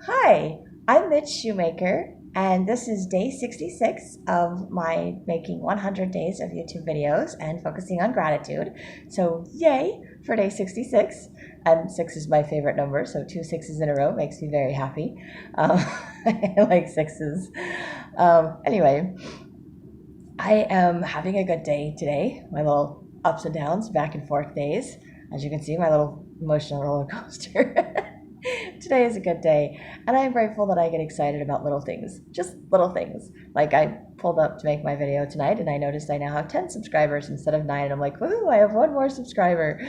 Hi, I'm Mitch Shoemaker, and this is day 66 of my making 100 days of YouTube videos and focusing on gratitude. So, yay for day 66. And six is my favorite number, so two sixes in a row makes me very happy. I like sixes. Anyway, I am having a good day today. My little ups and downs, back and forth days. As you can see, my little emotional roller coaster. Today is a good day, and I'm grateful that I get excited about little things. Just little things. Like I pulled up to make my video tonight, and I noticed I now have 10 subscribers instead of 9. And I'm like, woohoo, I have one more subscriber.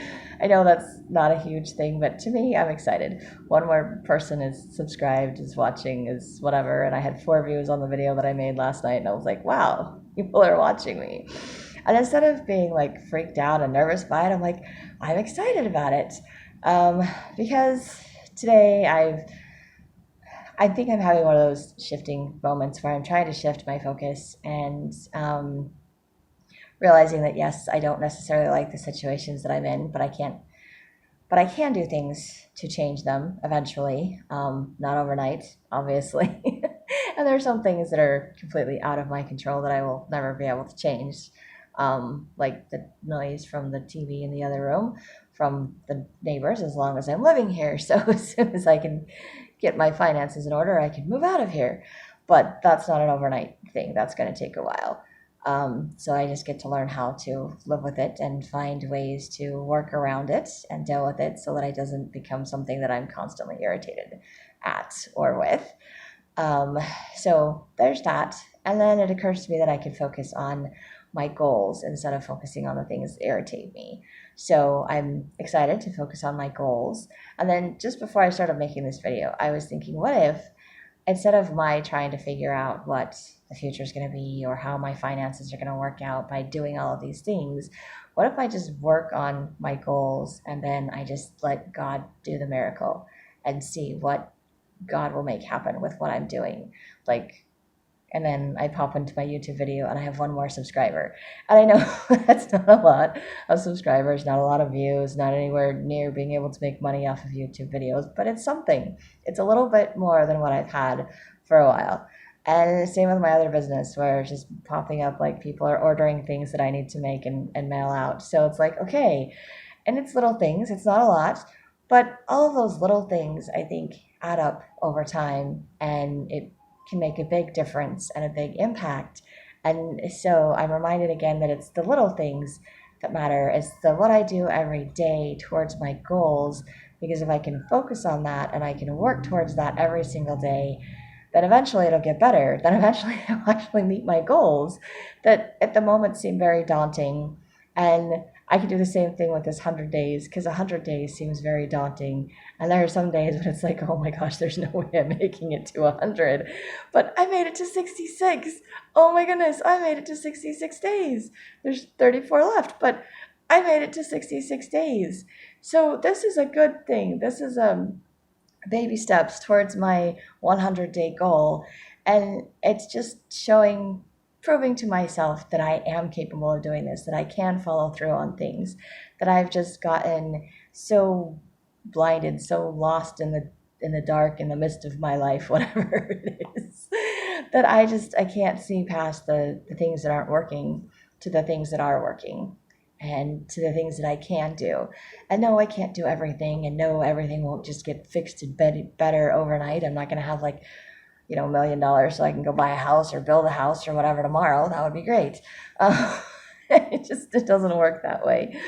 I know that's not a huge thing, but to me, I'm excited. One more person is subscribed, is watching, is whatever. And I had 4 views on the video that I made last night, and I was like, wow, people are watching me. And instead of being like freaked out and nervous by it, I'm like, I'm excited about it. Because today I think I'm having one of those shifting moments where I'm trying to shift my focus and realizing that yes, I don't necessarily like the situations that I'm in, but I can do things to change them eventually. Not overnight, obviously. And there are some things that are completely out of my control that I will never be able to change. Like the noise from the TV in the other room from the neighbors as long as I'm living here. So as soon as I can get my finances in order, I can move out of here. But that's not an overnight thing. That's going to take a while. So I just get to learn how to live with it and find ways to work around it and deal with it so that it doesn't become something that I'm constantly irritated at or with. Um, so there's that. And then it occurs to me that I could focus on my goals instead of focusing on the things that irritate me. So I'm excited to focus on my goals. And then just before I started making this video, I was thinking, what if instead of my trying to figure out what the future is going to be or how my finances are going to work out by doing all of these things, what if I just work on my goals and then I just let God do the miracle and see what God will make happen with what I'm doing? Like, and then I pop into my YouTube video and I have one more subscriber. And I know that's not a lot of subscribers, not a lot of views, not anywhere near being able to make money off of YouTube videos, but it's something. It's a little bit more than what I've had for a while. And same with my other business where it's just popping up like people are ordering things that I need to make and mail out. So it's like, okay. And it's little things, it's not a lot, but all of those little things I think add up over time and it can make a big difference and a big impact. And so I'm reminded again that it's the little things that matter. It's the what I do every day towards my goals. Because if I can focus on that and I can work towards that every single day, then eventually it'll get better. Then eventually I'll actually meet my goals that at the moment seem very daunting. And I can do the same thing with this 100 days because 100 days seems very daunting. And there are some days when it's like, oh my gosh, there's no way I'm making it to 100. But I made it to 66. Oh my goodness, I made it to 66 days. There's 34 left, but I made it to 66 days. So this is a good thing. This is baby steps towards my 100-day goal. And it's just proving to myself that I am capable of doing this, that I can follow through on things, that I've just gotten so blinded, so lost in the dark, in the midst of my life, whatever it is, that I can't see past the things that aren't working to the things that are working and to the things that I can do. And no, I can't do everything, and no, everything won't just get fixed and better overnight. I'm not going to have like, $1 million so I can go buy a house or build a house or whatever tomorrow. That would be great. It doesn't work that way.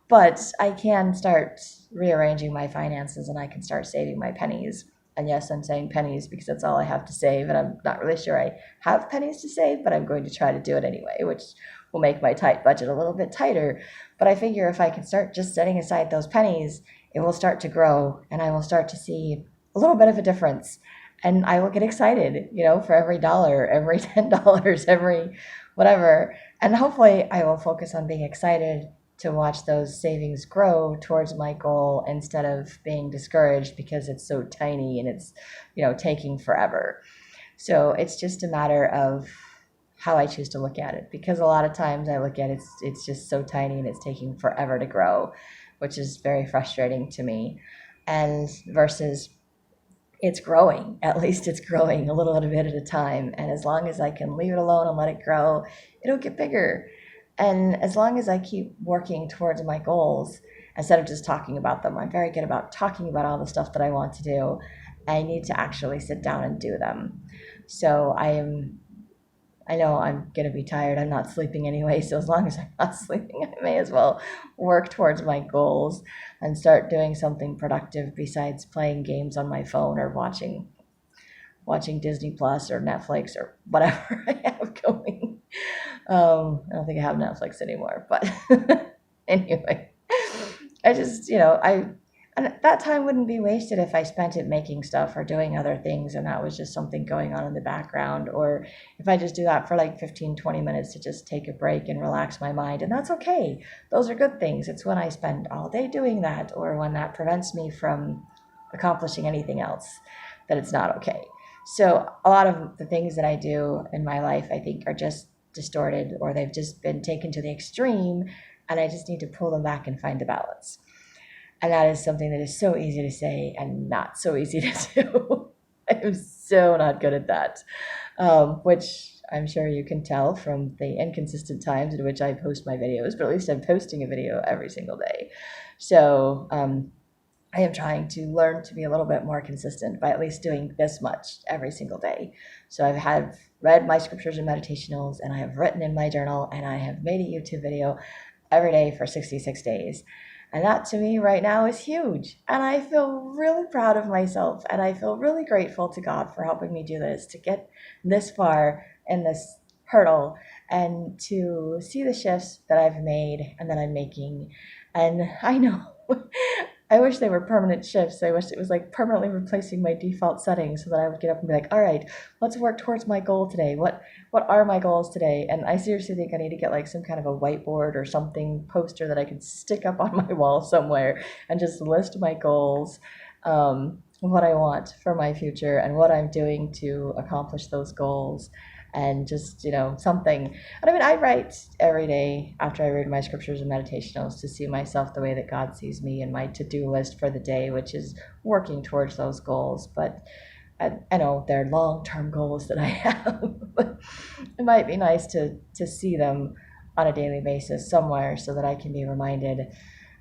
But I can start rearranging my finances and I can start saving my pennies. And yes, I'm saying pennies because that's all I have to save. And I'm not really sure I have pennies to save, but I'm going to try to do it anyway, which will make my tight budget a little bit tighter. But I figure if I can start just setting aside those pennies, it will start to grow and I will start to see a little bit of a difference. And I will get excited, for every dollar, every $10, every whatever. And hopefully I will focus on being excited to watch those savings grow towards my goal instead of being discouraged because it's so tiny and it's, taking forever. So it's just a matter of how I choose to look at it, because a lot of times I look at it, it's just so tiny and it's taking forever to grow, which is very frustrating to me. And versus it's growing. At least it's growing a little bit at a time. And as long as I can leave it alone and let it grow, it'll get bigger. And as long as I keep working towards my goals, instead of just talking about them, I'm very good about talking about all the stuff that I want to do. I need to actually sit down and do them. So I know I'm going to be tired. I'm not sleeping anyway. So as long as I'm not sleeping, I may as well work towards my goals and start doing something productive besides playing games on my phone or watching Disney Plus or Netflix or whatever I have going. I don't think I have Netflix anymore, but anyway, I just, and that time wouldn't be wasted if I spent it making stuff or doing other things and that was just something going on in the background, or if I just do that for like 15, 20 minutes to just take a break and relax my mind, and that's okay. Those are good things. It's when I spend all day doing that or when that prevents me from accomplishing anything else that it's not okay. So a lot of the things that I do in my life, I think, are just distorted or they've just been taken to the extreme, and I just need to pull them back and find the balance. And that is something that is so easy to say and not so easy to do. I'm so not good at that, which I'm sure you can tell from the inconsistent times in which I post my videos, but at least I'm posting a video every single day. So I am trying to learn to be a little bit more consistent by at least doing this much every single day. So I have read my scriptures and meditationals, and I have written in my journal, and I have made a YouTube video every day for 66 days. And that to me right now is huge. And I feel really proud of myself. And I feel really grateful to God for helping me do this, to get this far in this hurdle and to see the shifts that I've made and that I'm making. And I know I wish they were permanent shifts. I wish it was like permanently replacing my default settings so that I would get up and be like, all right, let's work towards my goal today. What are my goals today? And I seriously think I need to get like some kind of a whiteboard or something poster that I can stick up on my wall somewhere and just list my goals, what I want for my future and what I'm doing to accomplish those goals. And just, something. And I mean, I write every day after I read my scriptures and meditationals to see myself the way that God sees me, and my to-do list for the day, which is working towards those goals. But I know they're long-term goals that I have. But it might be nice to see them on a daily basis somewhere so that I can be reminded.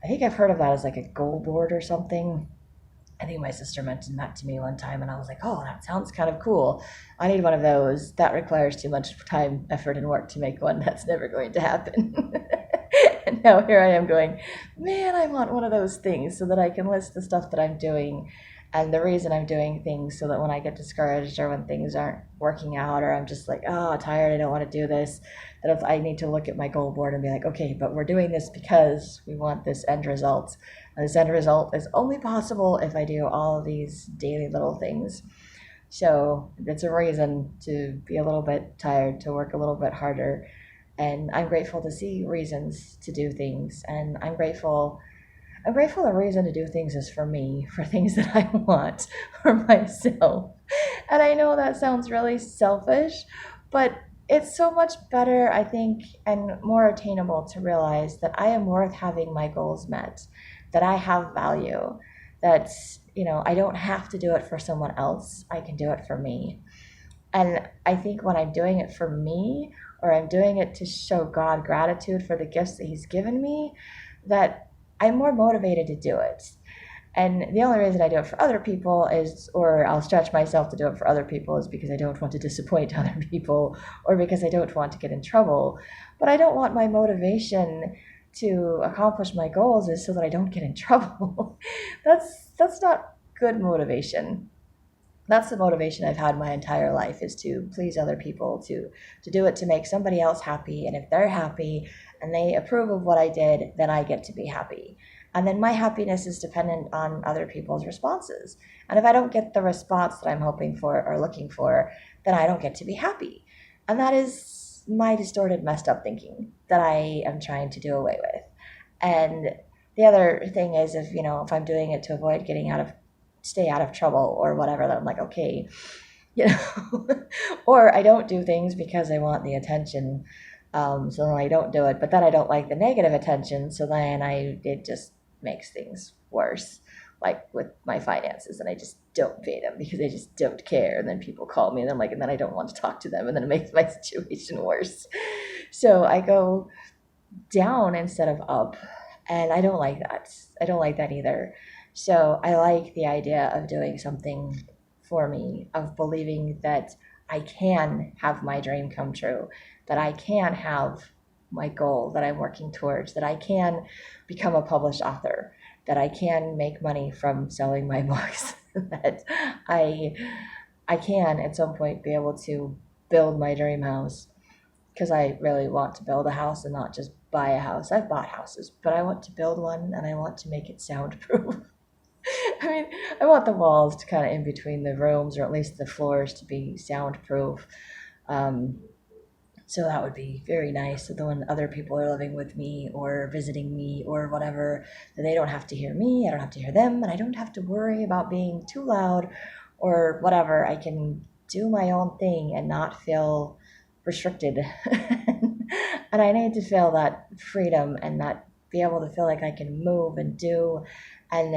I think I've heard of that as like a goal board or something. I think my sister mentioned that to me one time, and I was like, oh, that sounds kind of cool. I need one of those. That requires too much time, effort, and work to make one. That's never going to happen. And now here I am going, man, I want one of those things so that I can list the stuff that I'm doing and the reason I'm doing things, so that when I get discouraged or when things aren't working out or I'm just like, oh, tired, I don't want to do this, that if I need to look at my goal board and be like, okay, but we're doing this because we want this end result. And this end result is only possible if I do all of these daily little things. So it's a reason to be a little bit tired, to work a little bit harder. And I'm grateful to see reasons to do things. And I'm grateful the reason to do things is for me, for things that I want for myself. And I know that sounds really selfish, but it's so much better, I think, and more attainable to realize that I am worth having my goals met, that I have value, that, I don't have to do it for someone else. I can do it for me. And I think when I'm doing it for me, or I'm doing it to show God gratitude for the gifts that He's given me, that I'm more motivated to do it. And the only reason I do it for other people is, or I'll stretch myself to do it for other people, is because I don't want to disappoint other people or because I don't want to get in trouble. But I don't want my motivation to accomplish my goals is so that I don't get in trouble. That's not good motivation. That's the motivation I've had my entire life, is to please other people, to do it to make somebody else happy. And if they're happy and they approve of what I did, then I get to be happy. And then my happiness is dependent on other people's responses. And if I don't get the response that I'm hoping for or looking for, then I don't get to be happy. And that is my distorted, messed up thinking that I am trying to do away with. And the other thing is, if I'm doing it to avoid stay out of trouble or whatever, then I'm like, okay, or I don't do things because I want the attention. So then I don't do it, but then I don't like the negative attention. So then it just makes things worse. like with my finances, and I just don't pay them because I just don't care. And then people call me and I'm like, and then I don't want to talk to them, and then it makes my situation worse. So I go down instead of up, and I don't like that. I don't like that either. So I like the idea of doing something for me, of believing that I can have my dream come true, that I can have my goal that I'm working towards, that I can become a published author, that I can make money from selling my books, that I I can at some point be able to build my dream house, because I really want to build a house and not just buy a house. I've bought houses, but I want to build one and I want to make it soundproof. I mean, I want the walls to kind of in between the rooms, or at least the floors, to be soundproof. Um, so that would be very nice. So that when other people are living with me or visiting me or whatever, that they don't have to hear me, I don't have to hear them, and I don't have to worry about being too loud or whatever. I can do my own thing and not feel restricted. And I need to feel that freedom and that be able to feel like I can move and do. And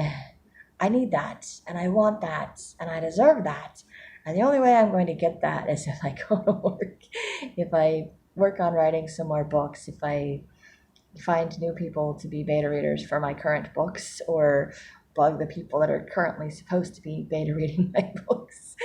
I need that, and I want that, and I deserve that. And the only way I'm going to get that is if I go to work, if I work on writing some more books, if I find new people to be beta readers for my current books, or bug the people that are currently supposed to be beta reading my books.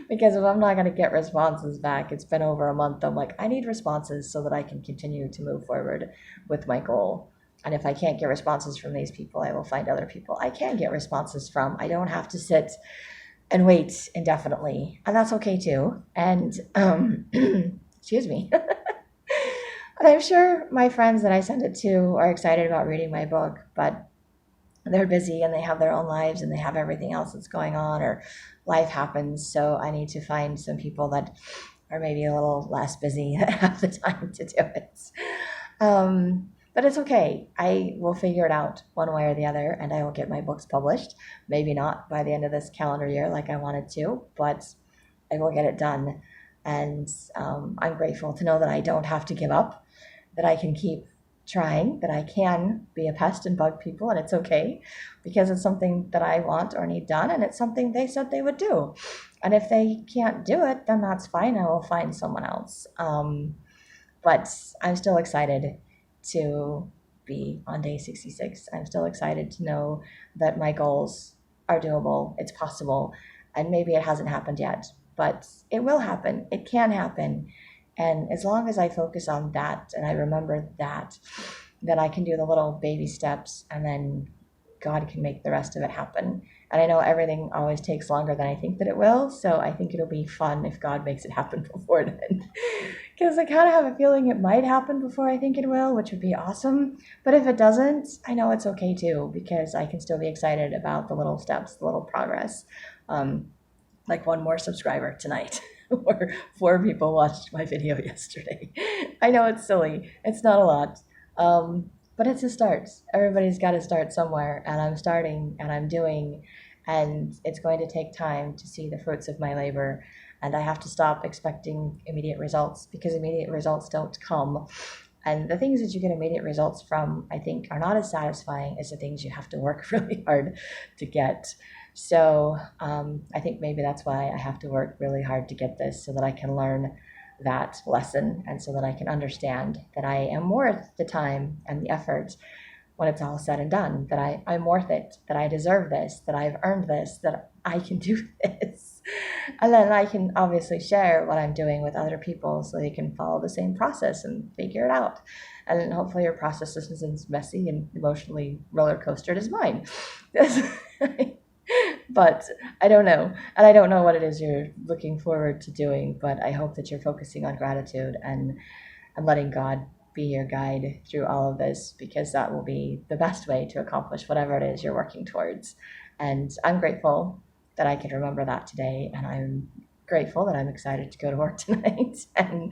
Because if I'm not going to get responses back, it's been over a month, I'm like, I need responses so that I can continue to move forward with my goal. And if I can't get responses from these people, I will find other people I can get responses from. I don't have to sit and wait indefinitely, and that's okay too. And excuse me. And I'm sure my friends that I send it to are excited about reading my book, but they're busy and they have their own lives and they have everything else that's going on, or life happens. So I need to find some people that are maybe a little less busy that have the time to do it. But it's okay. I will figure it out one way or the other, and I will get my books published. Maybe not by the end of this calendar year like I wanted to, but I will get it done. And I'm grateful to know that I don't have to give up, that I can keep trying, that I can be a pest and bug people, and it's okay, because it's something that I want or need done, and it's something they said they would do. And if they can't do it, then that's fine. I will find someone else. But I'm still excited to be on day 66. I'm still excited to know that my goals are doable. It's possible. And maybe it hasn't happened yet, but it will happen. It can happen. And as long as I focus on that and I remember that, then I can do the little baby steps, and then God can make the rest of it happen. And I know everything always takes longer than I think that it will, so I think it'll be fun if God makes it happen before then. Because I kind of have a feeling it might happen before I think it will, which would be awesome. But if it doesn't, I know it's okay too, because I can still be excited about the little steps, the little progress. Like one more subscriber tonight, or 4 people watched my video yesterday. I know it's silly. It's not a lot. But it's a start. Everybody's got to start somewhere, and I'm starting and I'm doing, and it's going to take time to see the fruits of my labor. And I have to stop expecting immediate results, because immediate results don't come. And the things that you get immediate results from, I think, are not as satisfying as the things you have to work really hard to get. So I think maybe that's why I have to work really hard to get this, so that I can learn that lesson, and so that I can understand that I am worth the time and the effort when it's all said and done, that I'm worth it, that I deserve this, that I've earned this, that I can do this. And then I can obviously share what I'm doing with other people so they can follow the same process and figure it out. And then hopefully your process isn't as messy and emotionally roller coastered as mine. But I don't know. And I don't know what it is you're looking forward to doing, but I hope that you're focusing on gratitude and letting God be your guide through all of this, because that will be the best way to accomplish whatever it is you're working towards. And I'm grateful that I can remember that today, and I'm grateful that I'm excited to go to work tonight, and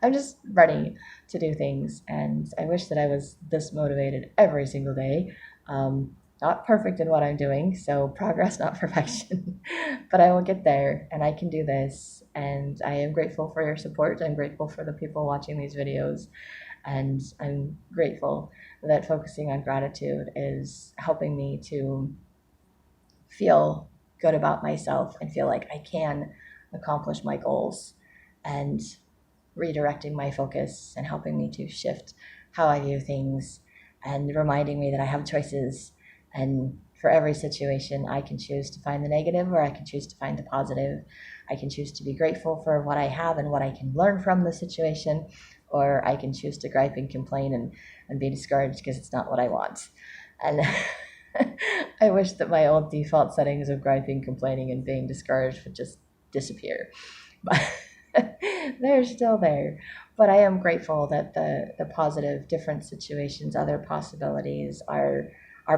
I'm just ready to do things. And I wish that I was this motivated every single day. Not perfect in what I'm doing, so progress, not perfection. But I will get there, and I can do this. And I am grateful for your support. I'm grateful for the people watching these videos. And I'm grateful that focusing on gratitude is helping me to feel good about myself and feel like I can accomplish my goals, and redirecting my focus and helping me to shift how I view things and reminding me that I have choices. And for every situation, I can choose to find the negative or I can choose to find the positive. I can choose to be grateful for what I have and what I can learn from the situation, or I can choose to gripe and complain and be discouraged because it's not what I want. And I wish that my old default settings of griping, complaining, and being discouraged would just disappear. But they're still there. But I am grateful that the positive, different situations, other possibilities are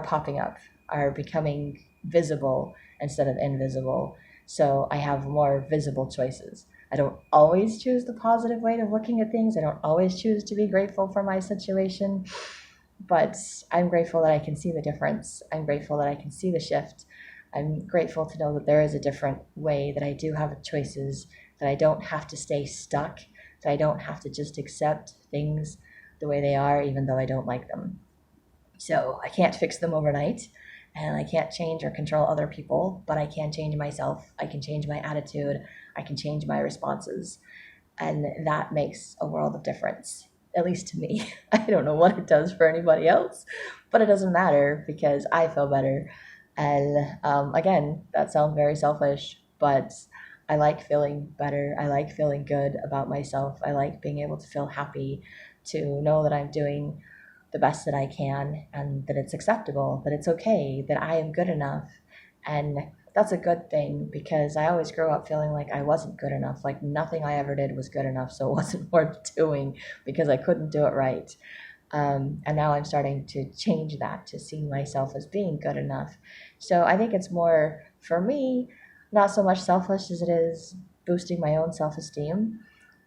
popping up, are becoming visible instead of invisible. So I have more visible choices. I don't always choose the positive way of looking at things. I don't always choose to be grateful for my situation, but I'm grateful that I can see the difference. I'm grateful that I can see the shift. I'm grateful to know that there is a different way, that I do have choices, that I don't have to stay stuck, that I don't have to just accept things the way they are, even though I don't like them. So I can't fix them overnight, and I can't change or control other people, but I can change myself. I can change my attitude. I can change my responses. And that makes a world of difference, at least to me. I don't know what it does for anybody else, but it doesn't matter because I feel better. And again, that sounds very selfish, but I like feeling better. I like feeling good about myself. I like being able to feel happy, to know that I'm doing the best that I can and that it's acceptable, that it's okay, that I am good enough. And that's a good thing because I always grew up feeling like I wasn't good enough, like nothing I ever did was good enough, so it wasn't worth doing because I couldn't do it right. And now I'm starting to change that, to see myself as being good enough. So I think it's more, for me, not so much selfish as it is boosting my own self-esteem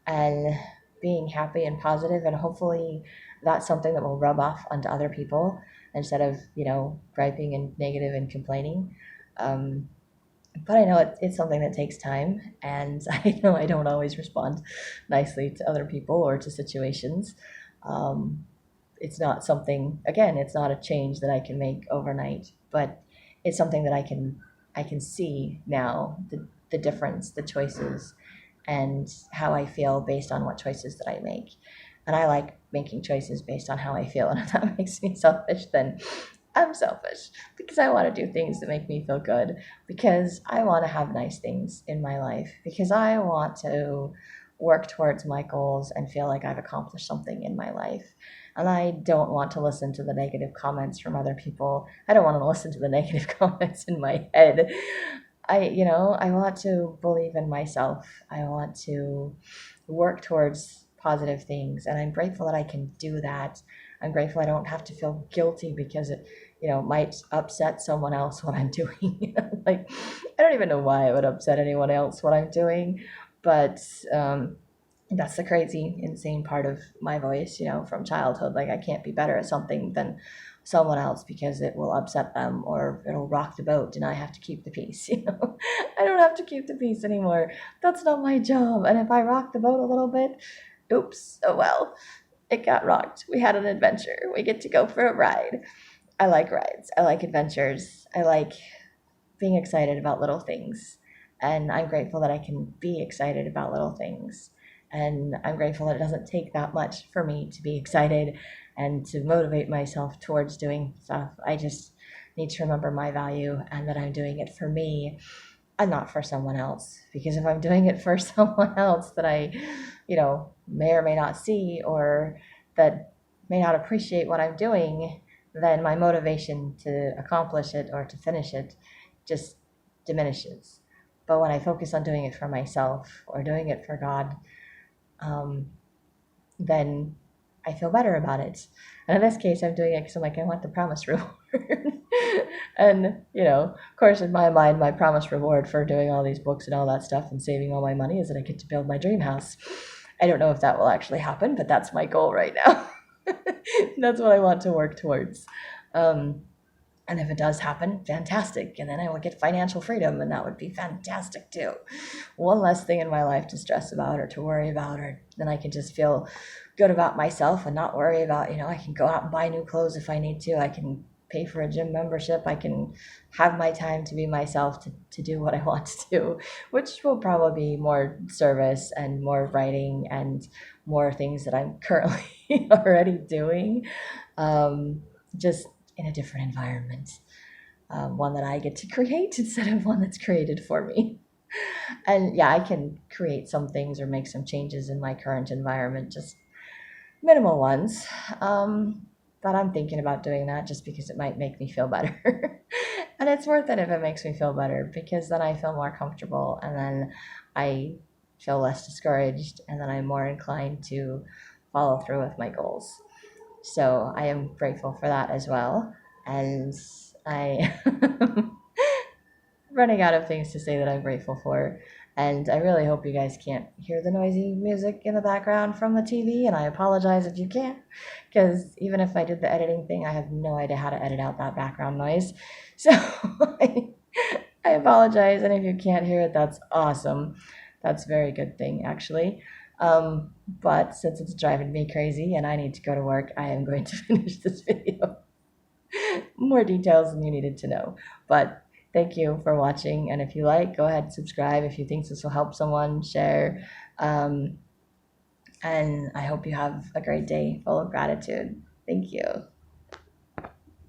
and being happy and positive, and hopefully that's something that will rub off onto other people instead of, griping and negative and complaining. Um, but I know it's something that takes time, and I know I don't always respond nicely to other people or to situations. Um, it's not something, again, it's not a change that I can make overnight, but it's something that I can see now, the difference, the choices, and how I feel based on what choices that I make. And I like making choices based on how I feel. And if that makes me selfish, then I'm selfish because I want to do things that make me feel good, because I want to have nice things in my life, because I want to work towards my goals and feel like I've accomplished something in my life. And I don't want to listen to the negative comments from other people. I don't want to listen to the negative comments in my head. I want to believe in myself. I want to work towards positive things, and I'm grateful that I can do that. I'm grateful I don't have to feel guilty because it, might upset someone else what I'm doing. Like, I don't even know why it would upset anyone else what I'm doing, but that's the crazy, insane part of my voice, from childhood. Like, I can't be better at something than someone else because it will upset them or it'll rock the boat and I have to keep the peace. I don't have to keep the peace anymore. That's not my job. And if I rock the boat a little bit, oops, oh well, it got rocked. We had an adventure. We get to go for a ride. I like rides. I like adventures. I like being excited about little things. And I'm grateful that I can be excited about little things. And I'm grateful that it doesn't take that much for me to be excited and to motivate myself towards doing stuff. I just need to remember my value and that I'm doing it for me and not for someone else. Because if I'm doing it for someone else that I, may or may not see, or that may not appreciate what I'm doing, then my motivation to accomplish it or to finish it just diminishes. But when I focus on doing it for myself or doing it for God, then I feel better about it. And in this case, I'm doing it because I'm like, I want the promised reward. And, of course, in my mind, my promised reward for doing all these books and all that stuff and saving all my money is that I get to build my dream house. I don't know if that will actually happen, but that's my goal right now. That's what I want to work towards. And if it does happen, fantastic. And then I will get financial freedom, and that would be fantastic too. One less thing in my life to stress about or to worry about, or then I can just feel good about myself and not worry about, I can go out and buy new clothes if I need to. I can pay for a gym membership. I can have my time to be myself, to do what I want to do, which will probably be more service and more writing and more things that I'm currently already doing, just in a different environment, one that I get to create instead of one that's created for me. And yeah, I can create some things or make some changes in my current environment, just minimal ones. But I'm thinking about doing that just because it might make me feel better. And it's worth it if it makes me feel better, because then I feel more comfortable, and then I feel less discouraged, and then I'm more inclined to follow through with my goals. So I am grateful for that as well. And I running out of things to say that I'm grateful for. And I really hope you guys can't hear the noisy music in the background from the TV. And I apologize if you can't, because even if I did the editing thing, I have no idea how to edit out that background noise. So I apologize. And if you can't hear it, that's awesome. That's a very good thing, actually. But since it's driving me crazy and I need to go to work, I am going to finish this video. More details than you needed to know. But thank you for watching. And if you like, go ahead and subscribe. If you think this will help someone, share. And I hope you have a great day full of gratitude. Thank you.